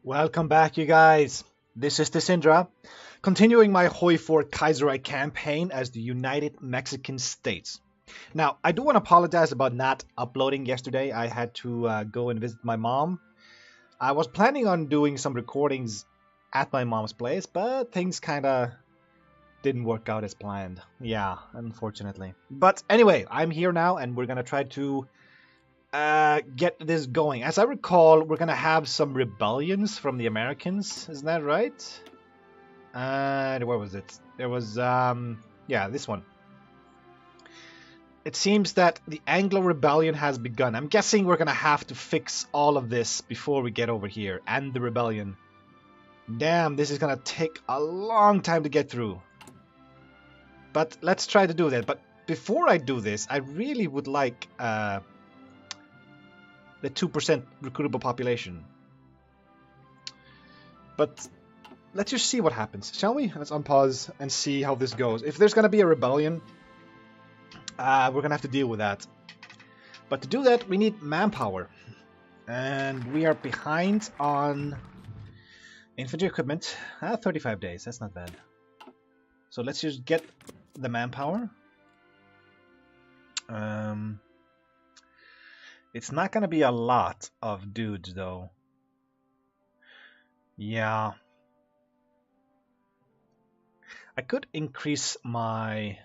Welcome back, you guys. This is Desindra, continuing my HOI4 Kaisereich campaign as the United Mexican States. Now, I do want to apologize about not uploading yesterday. I had to go and visit my mom. I was planning on doing some recordings at my mom's place, but things kind of didn't work out as planned. Yeah, unfortunately. But anyway, I'm here now, and we're going to try to get this going. As I recall, we're gonna have some rebellions from the Americans. Isn't that right? And where was it? There was yeah, this one. It seems that the Anglo rebellion has begun. I'm guessing we're gonna have to fix all of this before we get over here, and the rebellion. Damn, this is gonna take a long time to get through. But let's try to do that. But before I do this, I really would like the 2% recruitable population. But let's just see what happens, shall we? Let's unpause and see how this goes. If there's going to be a rebellion, we're going to have to deal with that. But to do that, we need manpower. And we are behind on infantry equipment. 35 days, that's not bad. So let's just get the manpower. It's not going to be a lot of dudes, though. Yeah. I could increase my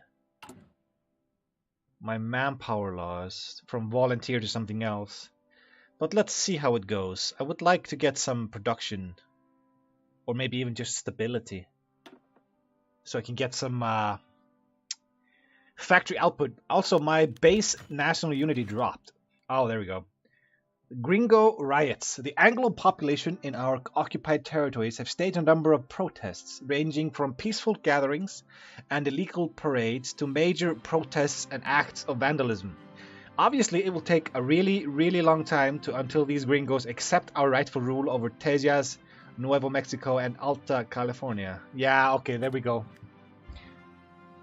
manpower laws from volunteer to something else. But let's see how it goes. I would like to get some production. Or maybe even just stability. So I can get some factory output. Also, my base national unity dropped. Oh, there we go. Gringo riots. The Anglo population in our occupied territories have staged a number of protests, ranging from peaceful gatherings and illegal parades to major protests and acts of vandalism. Obviously, it will take a really, really long time until these gringos accept our rightful rule over Texas, Nuevo Mexico, and Alta California. Yeah, okay, there we go.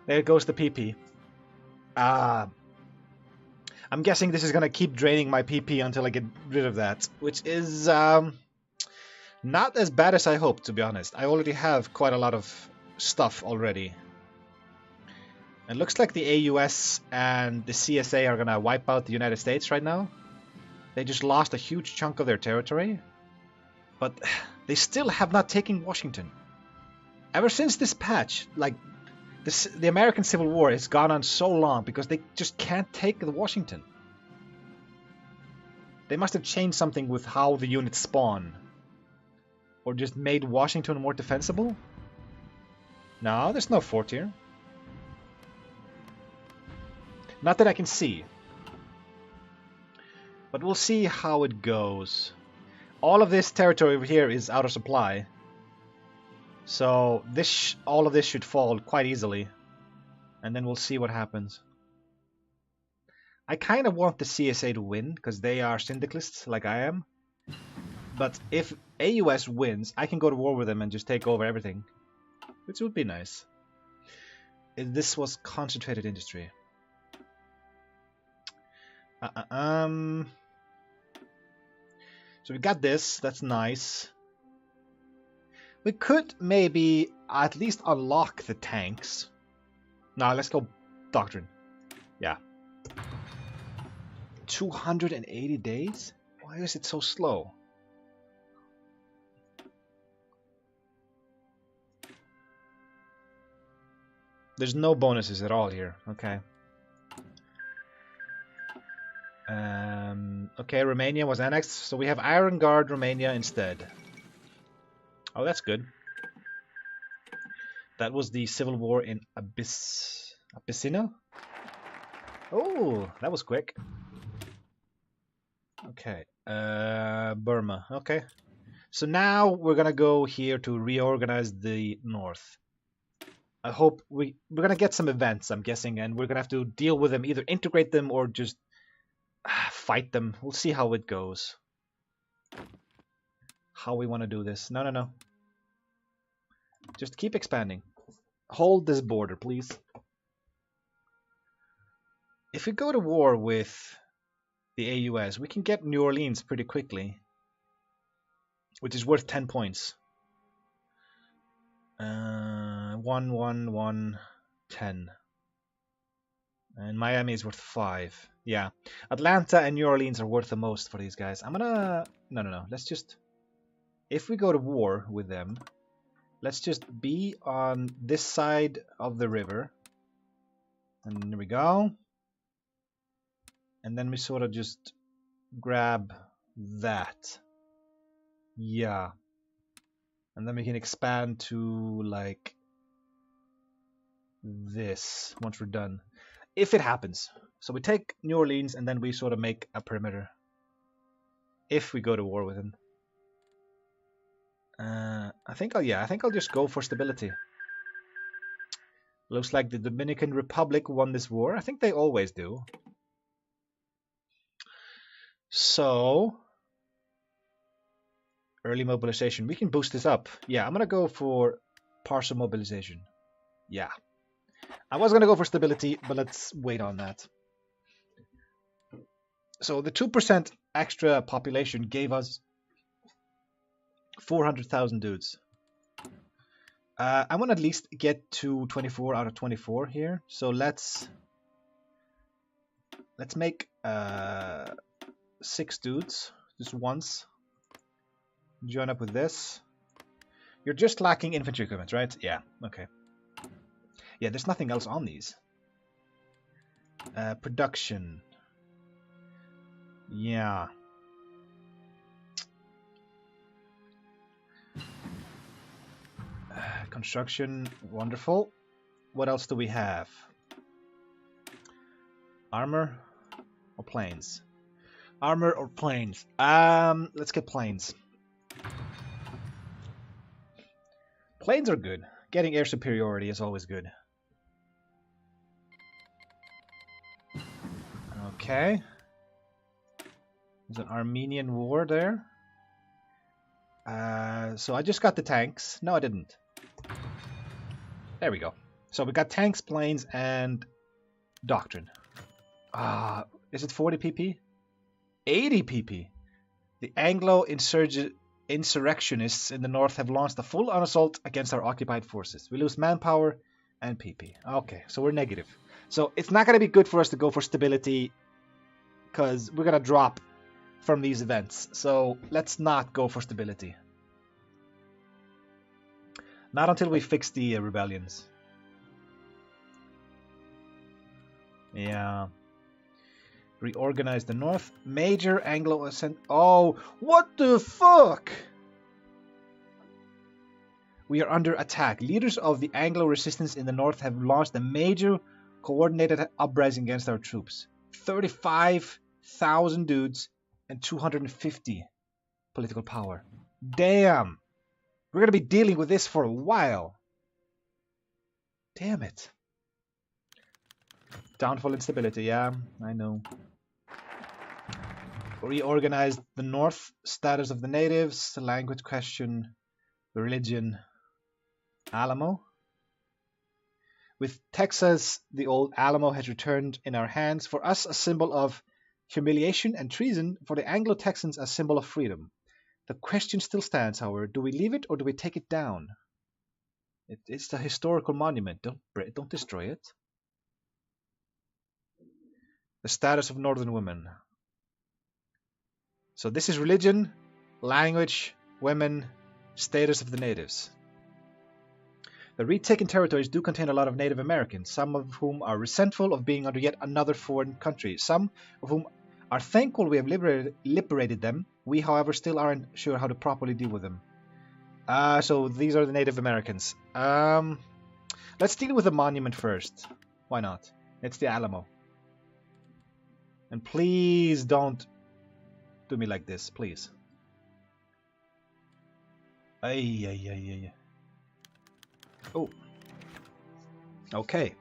There goes the PP. I'm guessing this is going to keep draining my PP until I get rid of that, which is not as bad as I hoped, to be honest. I already have quite a lot of stuff already. It looks like the AUS and the CSA are going to wipe out the United States right now. They just lost a huge chunk of their territory, but they still have not taken Washington. Ever since this patch, like, the American Civil War has gone on so long because they just can't take the Washington. They must have changed something with how the units spawn. Or just made Washington more defensible? No, there's no fort here. Not that I can see. But we'll see how it goes. All of this territory over here is out of supply. So all of this should fall quite easily. And then we'll see what happens. I kind of want the CSA to win, because they are syndicalists like I am. But if AUS wins, I can go to war with them and just take over everything. Which would be nice. If this was concentrated industry. So we got this, that's nice. We could maybe at least unlock the tanks. Now let's go doctrine. Yeah. 280 days? Why is it so slow? There's no bonuses at all here. Okay. Okay, Romania was annexed, so we have Iron Guard Romania instead. Oh, that's good. That was the civil war in Abyssinia? Oh, that was quick. Okay, Burma. Okay. So now we're gonna go here to reorganize the north. I hope we're gonna get some events, I'm guessing, and we're gonna have to deal with them, either integrate them or just fight them. We'll see how it goes. How we want to do this. No. Just keep expanding. Hold this border, please. If we go to war with the AUS, we can get New Orleans pretty quickly. which is worth 10 points. 1, 1, 1, 10. And Miami is worth 5. Yeah. Atlanta and New Orleans are worth the most for these guys. I'm gonna... No. Let's just... If we go to war with them, let's just be on this side of the river. And there we go. And then we sort of just grab that. Yeah. And then we can expand to like this once we're done. If it happens. So we take New Orleans and then we sort of make a perimeter. If we go to war with them. I think I'll just go for stability. Looks like the Dominican Republic won this war. I think they always do. So early mobilization. We can boost this up. Yeah, I'm gonna go for partial mobilization. Yeah. I was gonna go for stability, but let's wait on that. So the 2% extra population gave us 400,000 dudes. I want to at least get to 24 out of 24 here. So let's make 6 dudes just once. Join up with this. You're just lacking infantry equipment, right? Yeah. Okay. Yeah, there's nothing else on these. Production. Yeah. Construction, wonderful. What else do we have? Armor or planes? Armor or planes? Let's get planes. Planes are good. Getting air superiority is always good. Okay. There's an Armenian war there. So I just got the tanks. No, I didn't. There we go. So we got tanks, planes, and doctrine. Is it 40 pp? 80 pp. The Anglo-insurrectionists in the north have launched a full assault against our occupied forces. We lose manpower and pp. Okay, so we're negative. So it's not going to be good for us to go for stability because we're going to drop from these events. So let's not go for stability. Not until we fix the rebellions. Yeah. Reorganize the north. Major Anglo ascent. Oh, what the fuck? We are under attack. Leaders of the Anglo resistance in the north have launched a major coordinated uprising against our troops. 35,000 dudes and 250 political power. Damn. We're going to be dealing with this for a while. Damn it. Downfall instability, yeah, I know. Reorganize the north, status of the natives, the language question, the religion, Alamo. With Texas, the old Alamo has returned in our hands. For us, a symbol of humiliation and treason. For the Anglo-Texans, a symbol of freedom. The question still stands, however. Do we leave it or do we take it down? It's a historical monument. Don't destroy it. The status of northern women. So this is religion, language, women, status of the natives. The retaken territories do contain a lot of Native Americans, some of whom are resentful of being under yet another foreign country, some of whom are thankful we have liberated them. We, however, still aren't sure how to properly deal with them. So these are the Native Americans. Let's deal with the monument first. Why not? It's the Alamo. And please don't do me like this, please. Ay. Oh. Okay.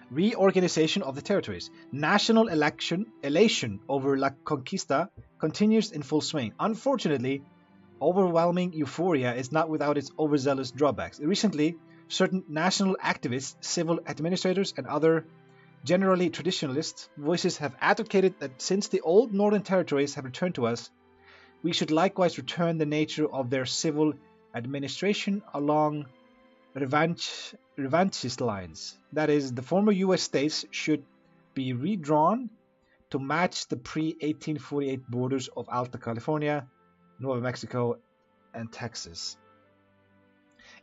Reorganization of the territories. National elation over La Conquista continues in full swing. Unfortunately, overwhelming euphoria is not without its overzealous drawbacks. Recently, certain national activists, civil administrators, and other generally traditionalist voices have advocated that since the old northern territories have returned to us, We should likewise return the nature of their civil administration along revanchist lines. That is, the former U.S. states should be redrawn to match the pre-1848 borders of Alta California, Nueva Mexico, and Texas.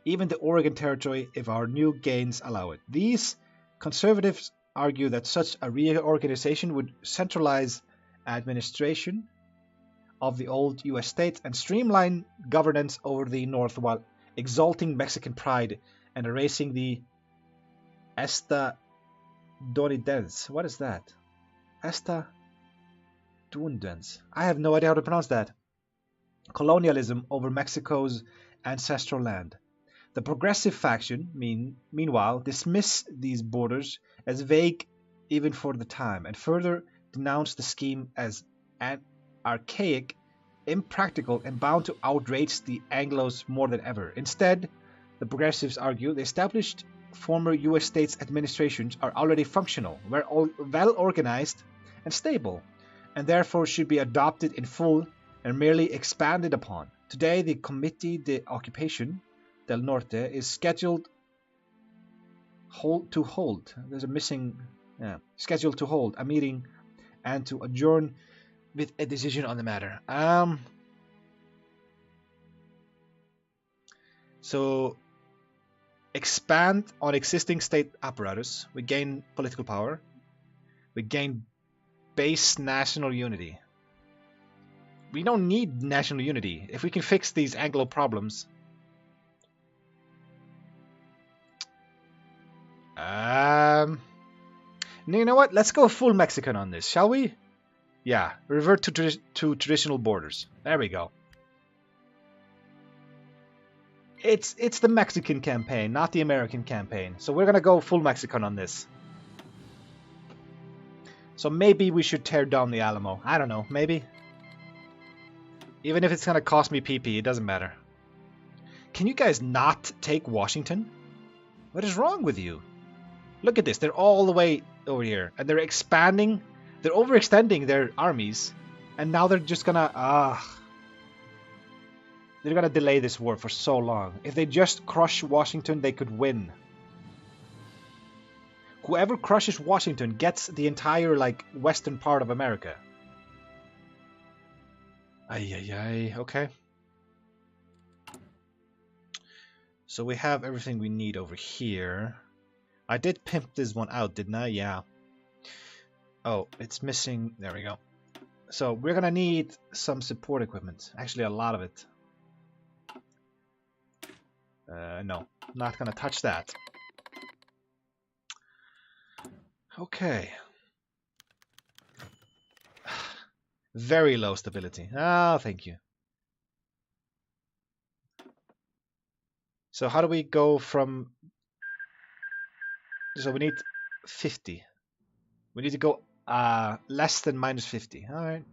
Even the Oregon Territory, if our new gains allow it. These conservatives argue that such a reorganization would centralize administration of the old U.S. states and streamline governance over the North while exalting Mexican pride and erasing the estadounidense. What is that? Estadounidense. I have no idea how to pronounce that. Colonialism over Mexico's ancestral land. The progressive faction, meanwhile, dismiss these borders as vague even for the time, and further denounce the scheme as archaic, impractical, and bound to outrage the Anglos more than ever. Instead, the progressives argue the established former U.S. states administrations are already functional, well organized, and stable, and therefore should be adopted in full and merely expanded upon. Today, the Comité de Occupation del Norte is scheduled to hold. There's a missing. Scheduled to hold a meeting and to adjourn with a decision on the matter. So expand on existing state apparatus. We gain political power. We gain base national unity. We don't need national unity. If we can fix these Anglo problems. You know what? Let's go full Mexican on this, shall we? Yeah, revert to traditional borders. There we go. It's the Mexican campaign, not the American campaign. So we're gonna go full Mexican on this. So maybe we should tear down the Alamo. I don't know, maybe. Even if it's gonna cost me PP, it doesn't matter. Can you guys not take Washington? What is wrong with you? Look at this, they're all the way over here. And they're expanding, they're overextending their armies. And now they're just gonna, they're gonna delay this war for so long. If they just crush Washington, they could win. Whoever crushes Washington gets the entire, like, western part of America. Okay. So we have everything we need over here. I did pimp this one out, didn't I? Yeah. Oh, it's missing. There we go. So we're gonna need some support equipment. Actually, a lot of it. No, not gonna touch that. Okay. Very low stability. Oh, thank you. So how do we go from... So we need 50. We need to go less than minus 50. All right.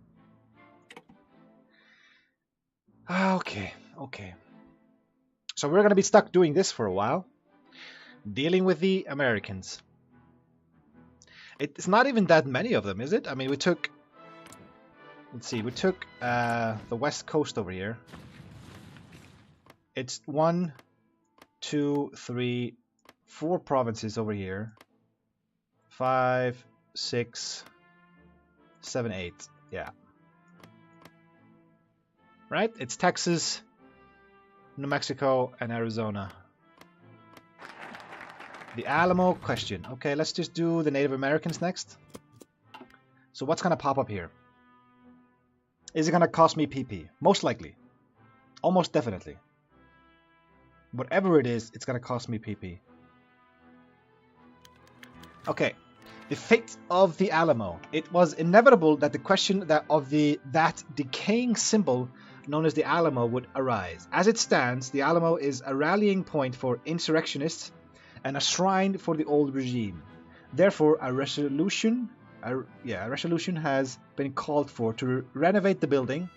Okay. So we're going to be stuck doing this for a while. Dealing with the Americans. It's not even that many of them, is it? I mean, we took... Let's see, we took the west coast over here. It's 1, 2, 3, 4 provinces over here. 5, 6, 7, 8. Yeah. Right? It's Texas, New Mexico, and Arizona. The Alamo question. Okay, let's just do the Native Americans next. So what's going to pop up here? Is it going to cost me PP? Most likely. Almost definitely. Whatever it is, it's going to cost me PP. Okay. The fate of the Alamo. It was inevitable that the question of that decaying symbol known as the Alamo would arise. As it stands, the Alamo is a rallying point for insurrectionists and a shrine for the old regime. Therefore, a resolution has been called for to renovate the building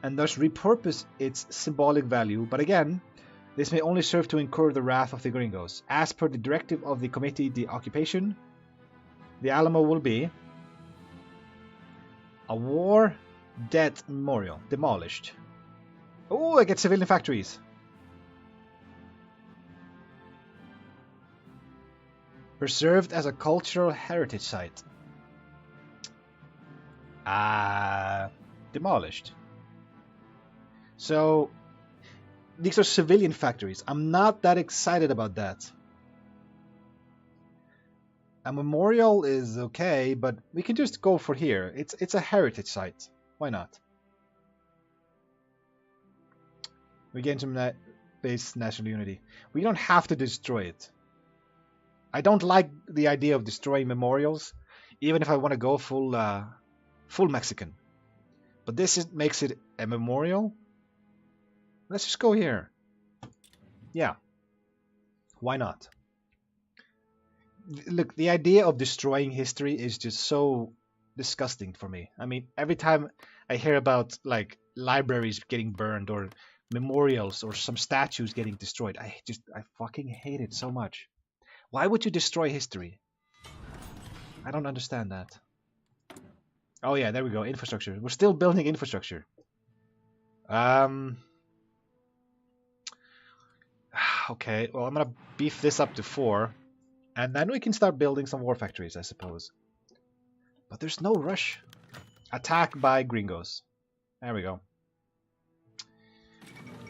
and thus repurpose its symbolic value. But again, this may only serve to incur the wrath of the gringos. As per the directive of the Comité de Occupation, the Alamo will be a war Dead memorial. Demolished. Oh, I get civilian factories. Preserved as a cultural heritage site. Demolished. So, these are civilian factories. I'm not that excited about that. A memorial is okay, but we can just go for here. It's a heritage site. Why not? We gain some base national unity. We don't have to destroy it. I don't like the idea of destroying memorials, even if I want to go full Mexican. But this makes it a memorial. Let's just go here. Yeah. Why not? Look, the idea of destroying history is just so disgusting for me. I mean, every time I hear about like libraries getting burned or memorials or some statues getting destroyed, I fucking hate it so much. Why would you destroy history? I don't understand that. Oh yeah, there we go. Infrastructure. We're still building infrastructure. Okay, well, I'm gonna beef this up to 4. And then we can start building some war factories, I suppose. But there's no rush. Attack by gringos. There we go.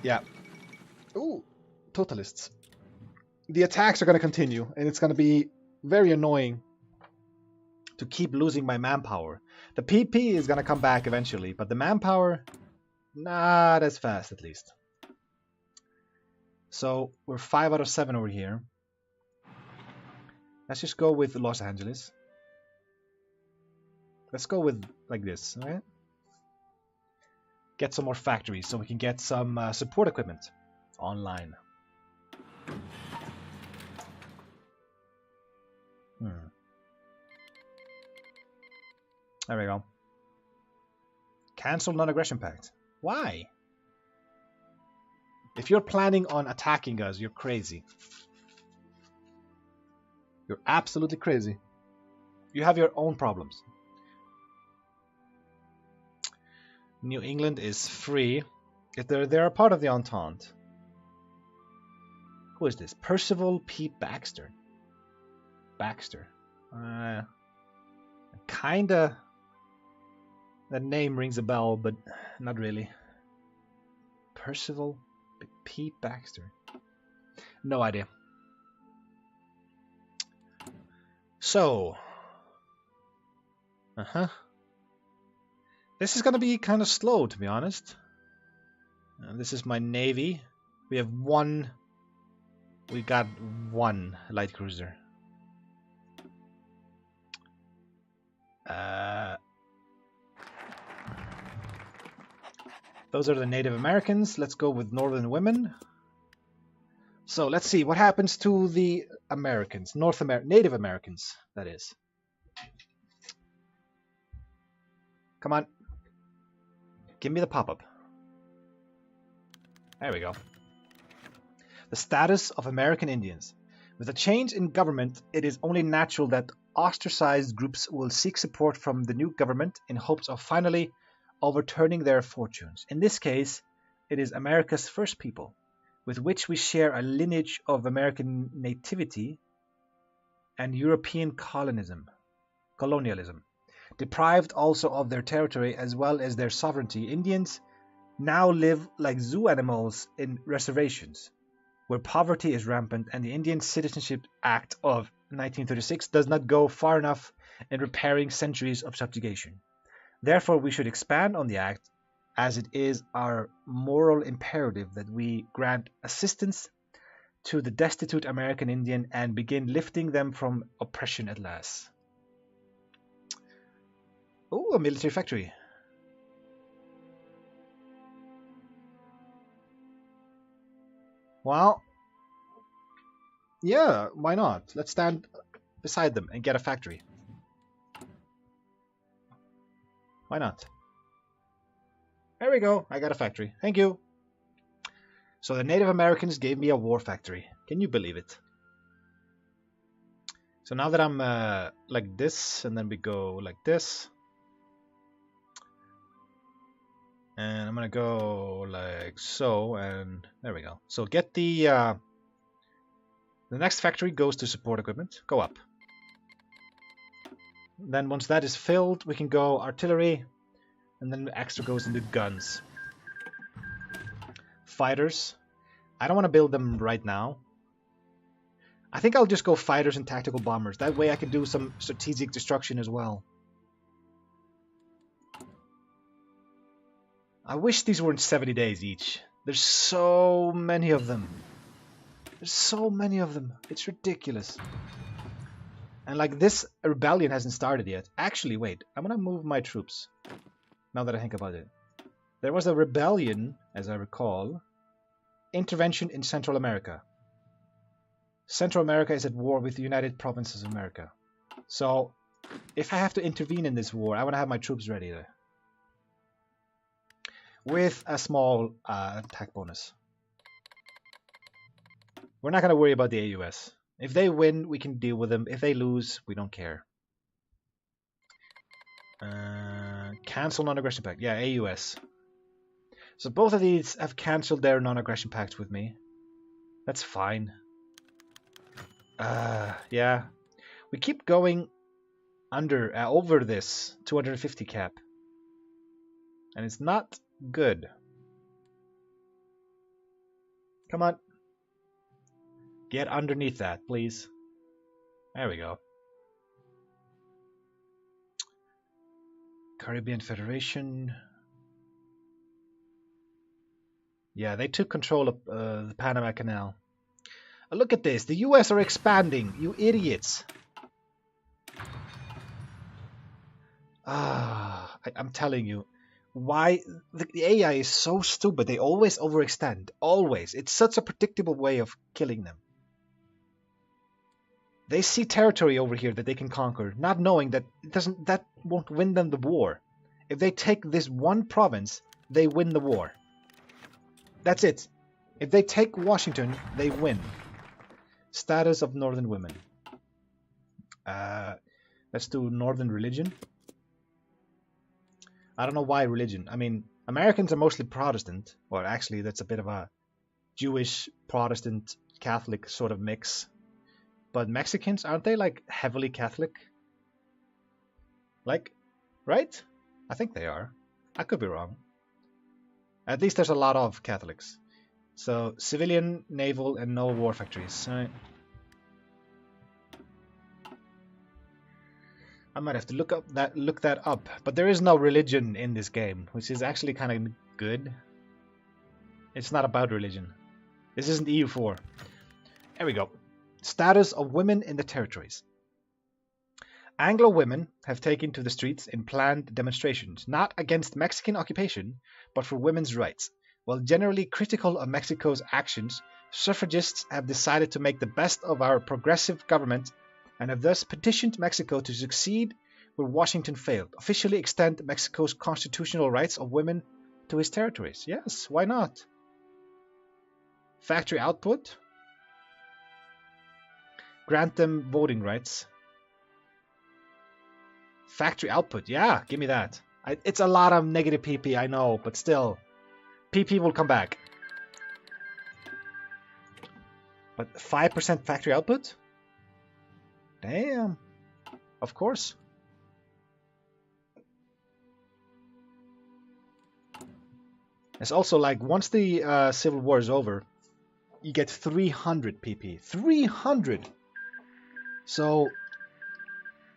Yeah. Ooh, totalists. The attacks are going to continue, and it's going to be very annoying to keep losing my manpower. The PP is going to come back eventually, but the manpower, not as fast at least. So we're 5 out of 7 over here. Let's just go with Los Angeles. Let's go with like this, all right? Get some more factories so we can get some support equipment online. There we go. Cancel non-aggression pact. Why? If you're planning on attacking us, you're crazy. You're absolutely crazy. You have your own problems. New England is free. If they're a part of the Entente. Who is this? Percival P. Baxter. Baxter. Kinda. That name rings a bell, but not really. Percival P. Baxter. No idea. So. This is gonna be kind of slow, to be honest. This is my navy. We have one. We got one light cruiser. Those are the Native Americans. Let's go with Northern women. So let's see what happens to the Americans, Native Americans, that is. Come on. Give me the pop-up. There we go. The status of American Indians. With a change in government, it is only natural that ostracized groups will seek support from the new government in hopes of finally overturning their fortunes. In this case, it is America's first people, with which we share a lineage of American nativity and European colonialism, deprived also of their territory as well as their sovereignty. Indians now live like zoo animals in reservations, where poverty is rampant, and the Indian Citizenship Act of 1936 does not go far enough in repairing centuries of subjugation. Therefore, we should expand on the Act, as it is our moral imperative that we grant assistance to the destitute American Indian and begin lifting them from oppression at last. Oh, a military factory. Well, yeah, why not? Let's stand beside them and get a factory. Why not? There we go. I got a factory. Thank you. So the Native Americans gave me a war factory. Can you believe it? So now that I'm like this, and then we go like this. And I'm gonna go like so, and there we go. So get the next factory goes to support equipment. Go up. Then once that is filled, we can go artillery, and then the extra goes into guns. Fighters. I don't want to build them right now. I think I'll just go fighters and tactical bombers. That way I can do some strategic destruction as well. I wish these were in 70 days each. There's so many of them. There's so many of them. It's ridiculous. And like this rebellion hasn't started yet. Actually, wait. I'm gonna move my troops. Now that I think about it. There was a rebellion, as I recall. Intervention in Central America. Central America is at war with the United Provinces of America. So, if I have to intervene in this war, I want to have my troops ready there. With a small attack bonus. We're not going to worry about the AUS. If they win, we can deal with them. If they lose, we don't care. Cancel non-aggression pact. Yeah, AUS. So both of these have cancelled their non-aggression pacts with me. That's fine. Yeah. We keep going over this 250 cap. And it's not good. Come on. Get underneath that, please. There we go. Caribbean Federation. Yeah, they took control of the Panama Canal. Look at this. The US are expanding. You idiots. I'm telling you. Why? The AI is so stupid. They always overextend. Always. It's such a predictable way of killing them. They see territory over here that they can conquer, not knowing that that won't win them the war. If they take this one province, they win the war. That's it. If they take Washington, they win. Status of northern women. Let's do northern religion. I don't know why religion. I mean, Americans are mostly Protestant. Or actually, that's a bit of a Jewish, Protestant, Catholic sort of mix. But Mexicans, aren't they like heavily Catholic? Like, right? I think they are. I could be wrong. At least there's a lot of Catholics. So, civilian, naval, and no war factories. All right. I might have to look that up. But there is no religion in this game, which is actually kind of good. It's not about religion. This isn't EU4. There we go. Status of women in the territories. Anglo women have taken to the streets in planned demonstrations, not against Mexican occupation, but for women's rights. While generally critical of Mexico's actions, suffragists have decided to make the best of our progressive government and have thus petitioned Mexico to succeed where Washington failed, officially extend Mexico's constitutional rights of women to his territories. Yes, why not? Factory output. Grant them voting rights. Factory output. Yeah, give me that. It's a lot of negative PP, I know, but still. PP will come back. But 5% factory output? Damn. Of course. It's also like, once the Civil War is over, you get 300 PP. 300! So,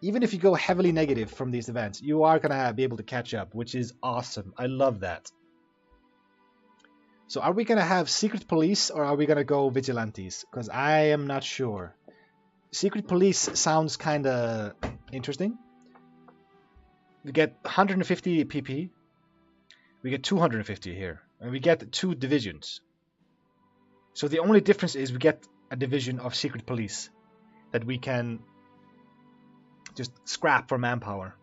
even if you go heavily negative from these events, you are going to be able to catch up, which is awesome. I love that. So are we going to have secret police or are we going to go vigilantes? Because I am not sure. Secret police sounds kind of interesting. We get 150 PP. We get 250 here. And we get 2 divisions. So the only difference is we get a division of secret police that we can just scrap for manpower,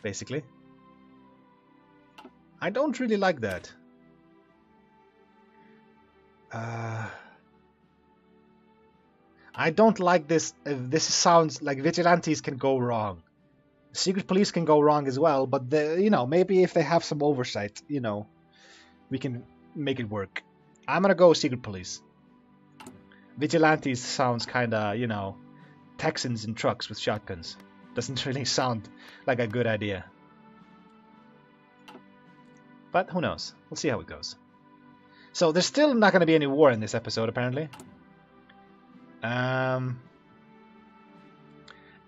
basically. I don't really like that. I don't like this. This sounds like vigilantes can go wrong. Secret police can go wrong as well, but maybe if they have some oversight, we can make it work. I'm gonna go secret police. Vigilantes sounds kinda, you know, Texans in trucks with shotguns. Doesn't really sound like a good idea. But who knows? We'll see how it goes. So there's still not going to be any war in this episode, apparently.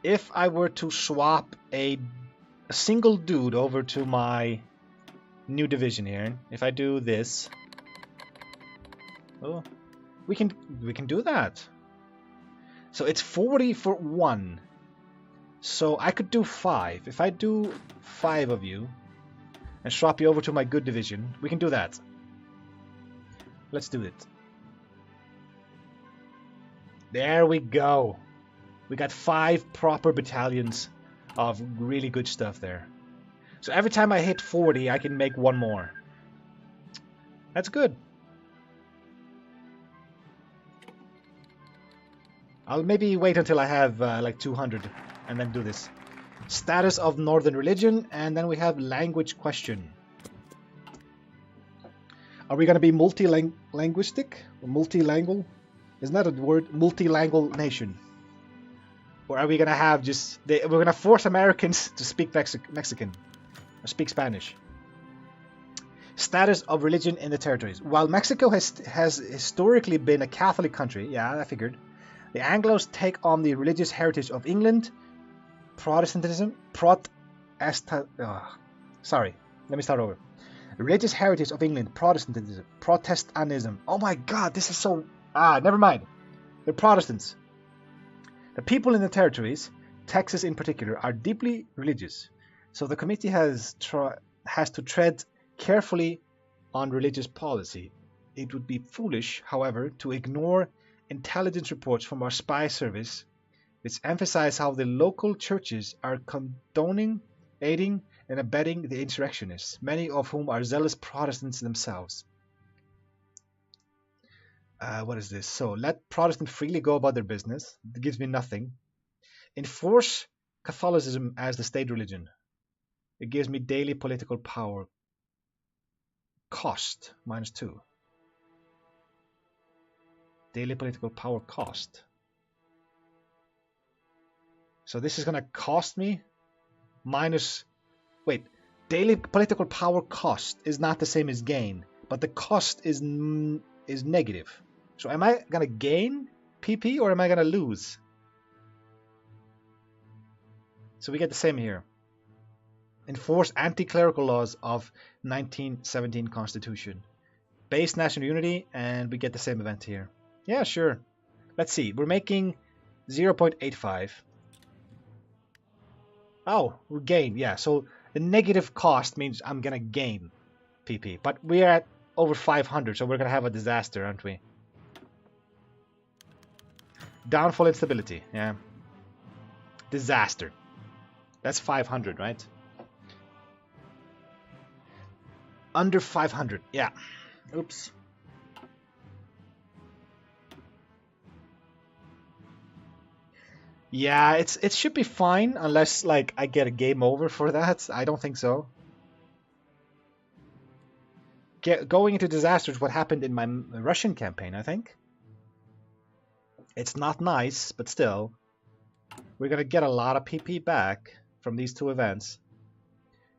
If I were to swap a single dude over to my new division here, if I do this, oh, we can do that. So it's 40 for 1. So I could do 5. If I do 5 of you and swap you over to my good division, we can do that. Let's do it. There we go. We got 5 proper battalions of really good stuff there. So every time I hit 40, I can make 1 more. That's good. I'll maybe wait until I have like 200 and then do this. Status of Northern Religion, and then we have language question. Are we going to be multilinguistic? Or multilingual? Isn't that a word? Multilingual nation. Or are we going to have just... we're going to force Americans to speak Mexican. Or speak Spanish. Status of religion in the territories. While Mexico has historically been a Catholic country, yeah, I figured, the Anglos take on the religious heritage of England, Protestantism, sorry, let me start over. Religious heritage of England, Protestantism. Oh my god, this is so... never mind. They're Protestants. The people in the territories, Texas in particular, are deeply religious. So the committee has to tread carefully on religious policy. It would be foolish, however, to ignore intelligence reports from our spy service which emphasize how the local churches are condoning, aiding, and abetting the insurrectionists, many of whom are zealous Protestants themselves. What is this? So, let Protestants freely go about their business. It gives me nothing. Enforce Catholicism as the state religion. It gives me daily political power. Cost, -2. Daily political power cost. So this is going to cost me minus... Wait, daily political power cost is not the same as gain, but the cost is negative. So am I going to gain PP or am I going to lose? So we get the same here. Enforce anti-clerical laws of 1917 Constitution. Base national unity, and we get the same event here. Yeah, sure. Let's see. We're making 0.85. Oh, we gain. Yeah, so the negative cost means I'm going to gain PP. But we're at over 500, so we're going to have a disaster, aren't we? Downfall instability. Yeah. Disaster. That's 500, right? Under 500. Yeah. Oops. Yeah, it should be fine unless like I get a game over for that. I don't think so. Going into disaster is what happened in my Russian campaign, I think. It's not nice, but still. We're gonna get a lot of PP back from these two events.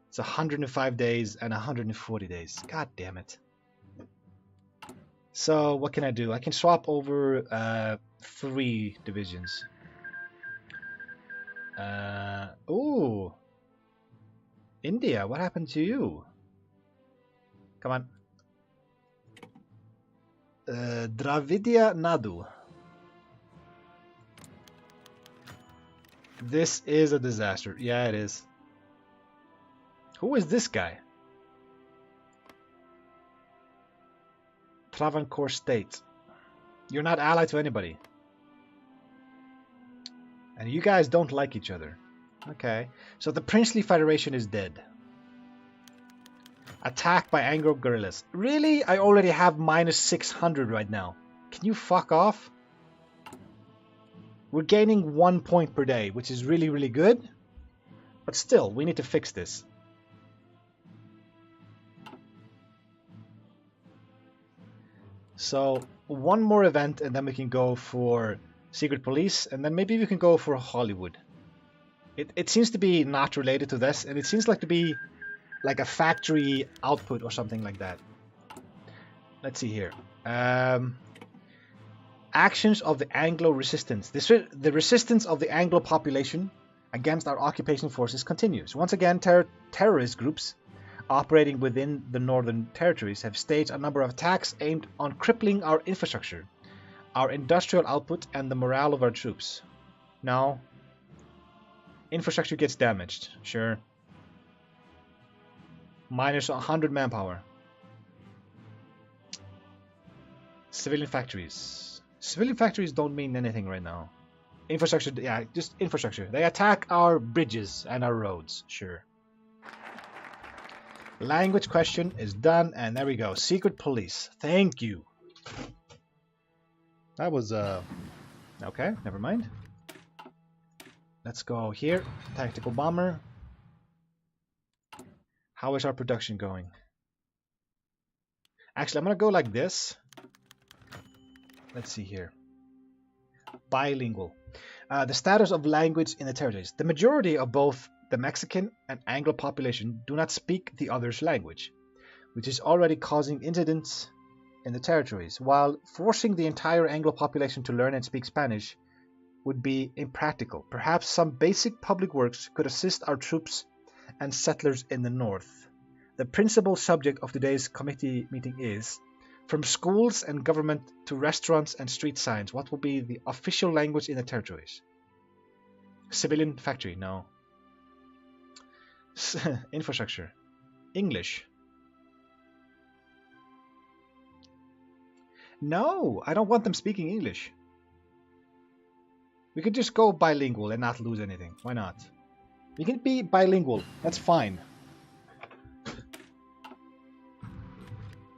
It's 105 days and 140 days. God damn it. So what can I do? I can swap over 3 divisions. Ooh. India, what happened to you? Come on. Dravidia Nadu. This is a disaster. Yeah, it is. Who is this guy? Travancore State. You're not allied to anybody. And you guys don't like each other. Okay. So the Princely Federation is dead. Attacked by Anglo guerrillas. Really? I already have minus 600 right now. Can you fuck off? We're gaining 1 point per day, which is really, really good. But still, we need to fix this. So one more event and then we can go for Secret Police, and then maybe we can go for Hollywood. It seems to be not related to this, and it seems like to be like a factory output or something like that. Let's see here. Actions of the Anglo resistance. The resistance of the Anglo population against our occupation forces continues. Once again, terrorist groups operating within the Northern Territories have staged a number of attacks aimed on crippling our infrastructure, our industrial output, and the morale of our troops. Now, infrastructure gets damaged, sure. Minus 100 manpower. Civilian factories. Civilian factories don't mean anything right now. Infrastructure, yeah, just infrastructure. They attack our bridges and our roads, sure. Language question is done, and there we go. Secret Police. Thank you. That was, okay, never mind. Let's go here. Tactical bomber. How is our production going? Actually, I'm going to go like this. Let's see here. Bilingual. The status of language in the territories. The majority of both the Mexican and Anglo population do not speak the other's language, which is already causing incidents in the territories, while forcing the entire Anglo population to learn and speak Spanish would be impractical. Perhaps some basic public works could assist our troops and settlers in the north. The principal subject of today's committee meeting is, from schools and government to restaurants and street signs, what will be the official language in the territories? Civilian factory, no. Infrastructure. English. No, I don't want them speaking English. We could just go bilingual and not lose anything. Why not? We can be bilingual. That's fine.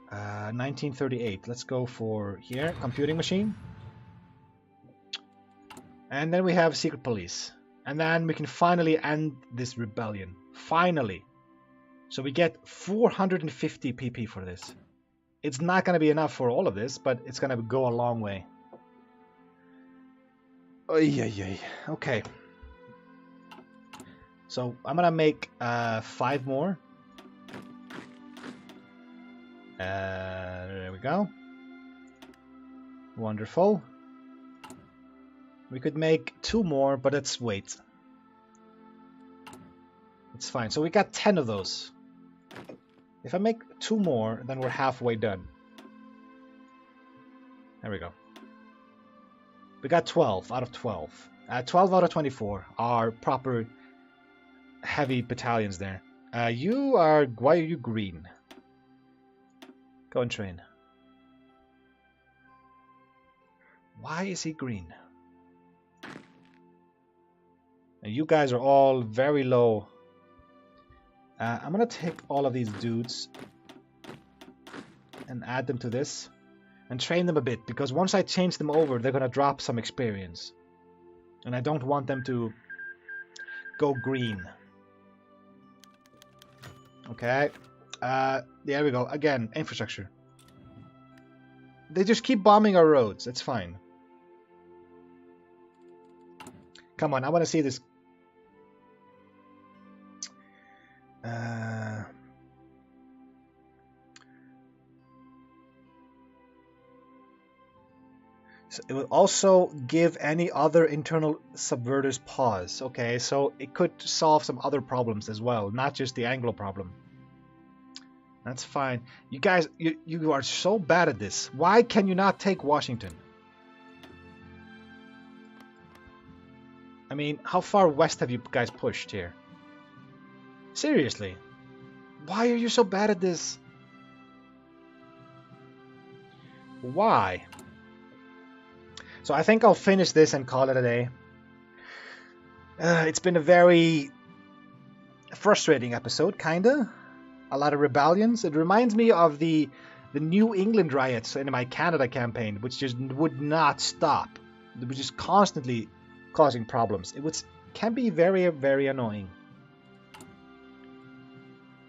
1938. Let's go for here. Computing machine. And then we have Secret Police. And then we can finally end this rebellion. Finally. So we get 450 PP for this. It's not going to be enough for all of this, but it's going to go a long way. Okay. So I'm going to make 5 more. There we go. Wonderful. We could make 2 more, but let's wait. It's fine. So we got 10 of those. If I make 2 more, then we're halfway done. There we go. We got 12 out of 12. 12 out of 24 are proper heavy battalions there. Why are you green? Go and train. Why is he green? And you guys are all very low. I'm gonna take all of these dudes and add them to this and train them a bit, because once I change them over, they're gonna drop some experience. And I don't want them to go green. Okay. There we go. Again, infrastructure. They just keep bombing our roads. It's fine. Come on, I want to see this. So it will also give any other internal subverters pause. Okay, so it could solve some other problems as well, not just the Anglo problem. That's fine. You guys, you are so bad at this. Why can you not take Washington? I mean, how far west have you guys pushed here? Seriously. Why are you so bad at this? Why? So I think I'll finish this and call it a day. It's been a very frustrating episode, kinda. A lot of rebellions. It reminds me of the New England riots in my Canada campaign, which just would not stop. It was just constantly causing problems. Can be very, very annoying.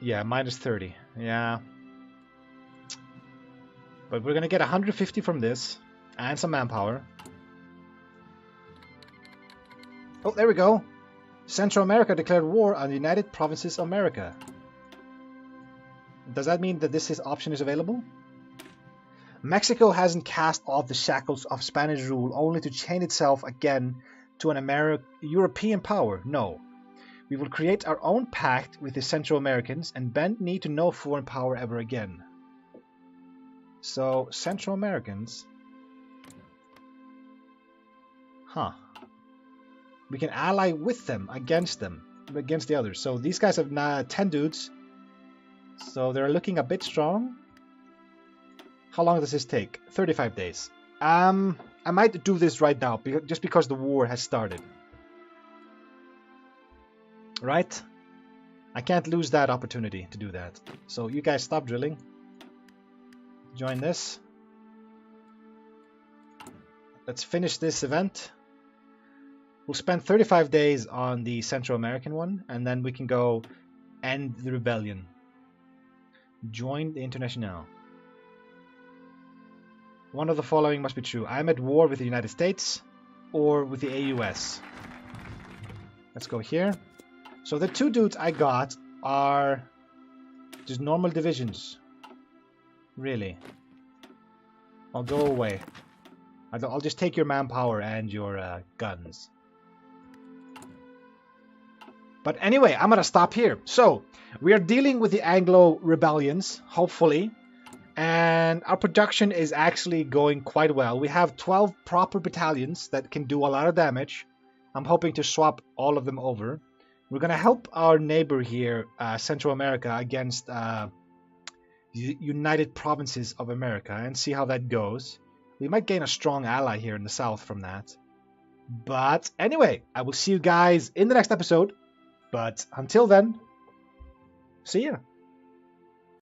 Yeah, minus 30. Yeah. But we're going to get 150 from this. And some manpower. Oh, there we go. Central America declared war on the United Provinces of America. Does that mean that this option is available? Mexico hasn't cast off the shackles of Spanish rule only to chain itself again to an European power. No. We will create our own pact with the Central Americans and bend knee to no foreign power ever again. So, Central Americans... Huh. We can ally with them, against the others. So these guys have 10 dudes. So they're looking a bit strong. How long does this take? 35 days. I might do this right now, just because the war has started. Right? I can't lose that opportunity to do that. So you guys stop drilling. Join this. Let's finish this event. We'll spend 35 days on the Central American one, and then we can go end the rebellion. Join the Internationale. One of the following must be true. I am at war with the United States or with the AUS. Let's go here. So the 2 dudes I got are just normal divisions. Really. I'll go away. I'll just take your manpower and your guns. But anyway, I'm going to stop here. So, we are dealing with the Anglo rebellions, hopefully. And our production is actually going quite well. We have 12 proper battalions that can do a lot of damage. I'm hoping to swap all of them over. We're going to help our neighbor here, Central America, against the United Provinces of America and see how that goes. We might gain a strong ally here in the south from that. But anyway, I will see you guys in the next episode. But until then, see ya.